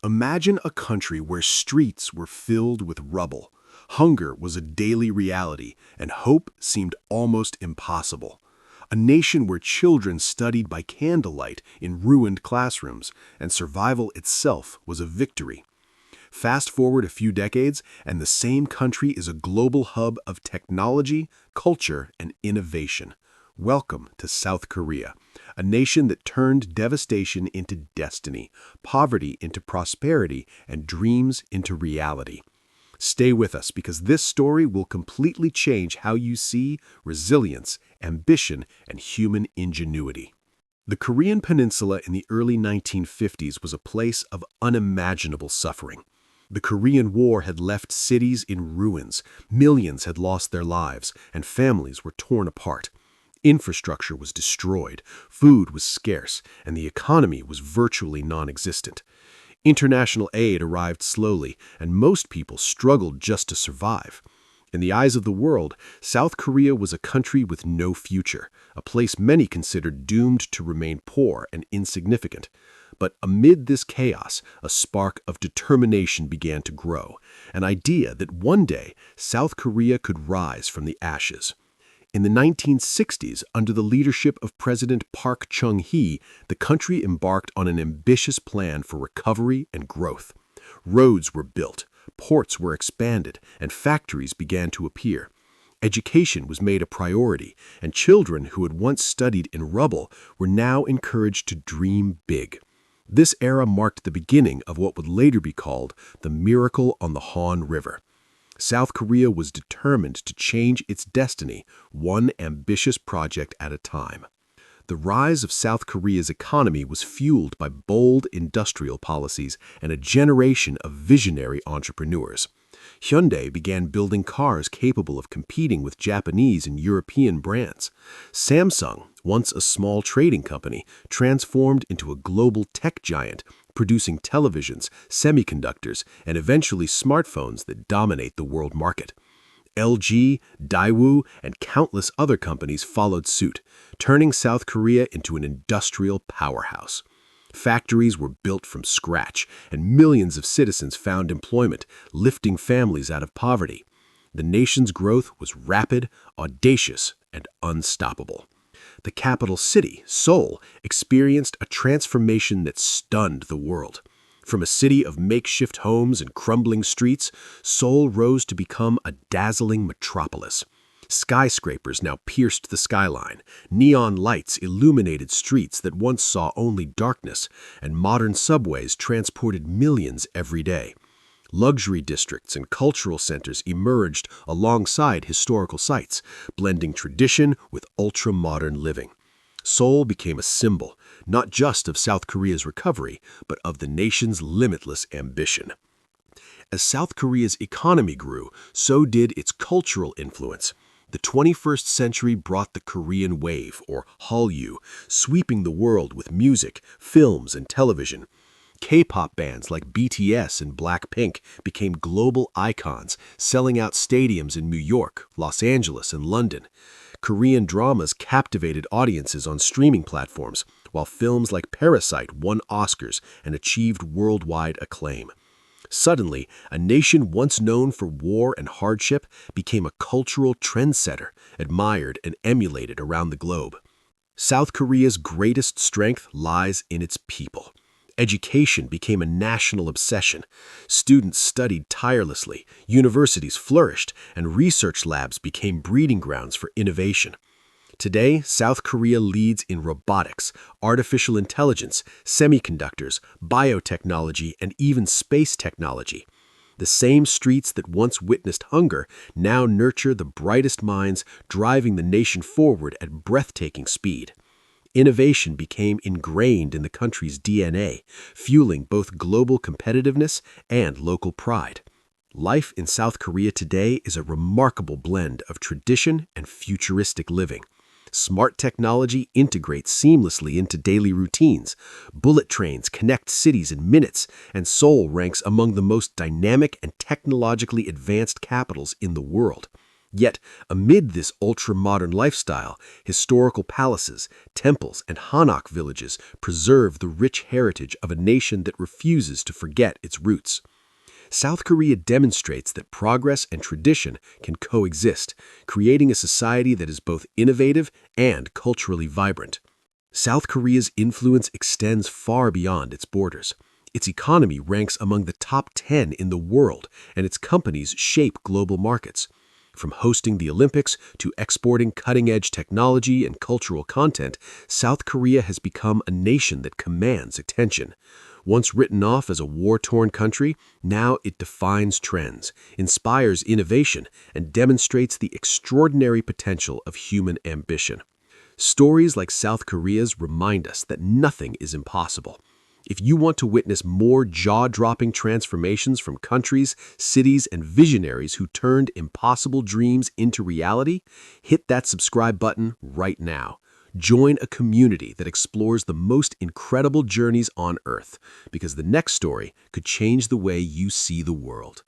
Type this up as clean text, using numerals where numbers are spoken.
Imagine a country where streets were filled with rubble, hunger was a daily reality, and hope seemed almost impossible. A nation where children studied by candlelight in ruined classrooms, and survival itself was a victory. Fast forward a few decades, and the same country is a global hub of technology, culture, and innovation. Welcome to South Korea, a nation that turned devastation into destiny, poverty into prosperity, and dreams into reality. Stay with us because this story will completely change how you see resilience, ambition, and human ingenuity. The Korean Peninsula in the early 1950s was a place of unimaginable suffering. The Korean War had left cities in ruins, millions had lost their lives, and families were torn apart. Infrastructure was destroyed, food was scarce, and the economy was virtually non-existent. International aid arrived slowly, and most people struggled just to survive. In the eyes of the world, South Korea was a country with no future, a place many considered doomed to remain poor and insignificant. But amid this chaos, a spark of determination began to grow, an idea that one day South Korea could rise from the ashes. In the 1960s, under the leadership of President Park Chung-hee, the country embarked on an ambitious plan for recovery and growth. Roads were built, ports were expanded, and factories began to appear. Education was made a priority, and children who had once studied in rubble were now encouraged to dream big. This era marked the beginning of what would later be called the Miracle on the Han River. South Korea was determined to change its destiny, one ambitious project at a time. The rise of South Korea's economy was fueled by bold industrial policies and a generation of visionary entrepreneurs. Hyundai began building cars capable of competing with Japanese and European brands. Samsung, once a small trading company, transformed into a global tech giant, producing televisions, semiconductors, and eventually smartphones that dominate the world market. LG, Daewoo, and countless other companies followed suit, turning South Korea into an industrial powerhouse. Factories were built from scratch, and millions of citizens found employment, lifting families out of poverty. The nation's growth was rapid, audacious, and unstoppable. The capital city, Seoul, experienced a transformation that stunned the world. From a city of makeshift homes and crumbling streets, Seoul rose to become a dazzling metropolis. Skyscrapers now pierced the skyline, neon lights illuminated streets that once saw only darkness, and modern subways transported millions every day. Luxury districts and cultural centers emerged alongside historical sites, blending tradition with ultra-modern living. Seoul became a symbol, not just of South Korea's recovery, but of the nation's limitless ambition. As South Korea's economy grew, so did its cultural influence. The 21st century brought the Korean wave, or Hallyu, sweeping the world with music, films, and television. K-pop bands like BTS and Blackpink became global icons, selling out stadiums in New York, Los Angeles, and London. Korean dramas captivated audiences on streaming platforms, while films like Parasite won Oscars and achieved worldwide acclaim. Suddenly, a nation once known for war and hardship became a cultural trendsetter, admired and emulated around the globe. South Korea's greatest strength lies in its people. Education became a national obsession. Students studied tirelessly, universities flourished, and research labs became breeding grounds for innovation. Today, South Korea leads in robotics, artificial intelligence, semiconductors, biotechnology, and even space technology. The same streets that once witnessed hunger now nurture the brightest minds, driving the nation forward at breathtaking speed. Innovation became ingrained in the country's DNA, fueling both global competitiveness and local pride. Life in South Korea today is a remarkable blend of tradition and futuristic living. Smart technology integrates seamlessly into daily routines. Bullet trains connect cities in minutes, and Seoul ranks among the most dynamic and technologically advanced capitals in the world. Yet, amid this ultra-modern lifestyle, historical palaces, temples, and Hanok villages preserve the rich heritage of a nation that refuses to forget its roots. South Korea demonstrates that progress and tradition can coexist, creating a society that is both innovative and culturally vibrant. South Korea's influence extends far beyond its borders. Its economy ranks among the top 10 in the world, and its companies shape global markets. From hosting the Olympics to exporting cutting-edge technology and cultural content, South Korea has become a nation that commands attention. Once written off as a war-torn country, now it defines trends, inspires innovation, and demonstrates the extraordinary potential of human ambition. Stories like South Korea's remind us that nothing is impossible. If you want to witness more jaw-dropping transformations from countries, cities, and visionaries who turned impossible dreams into reality, hit that subscribe button right now. Join a community that explores the most incredible journeys on Earth, because the next story could change the way you see the world.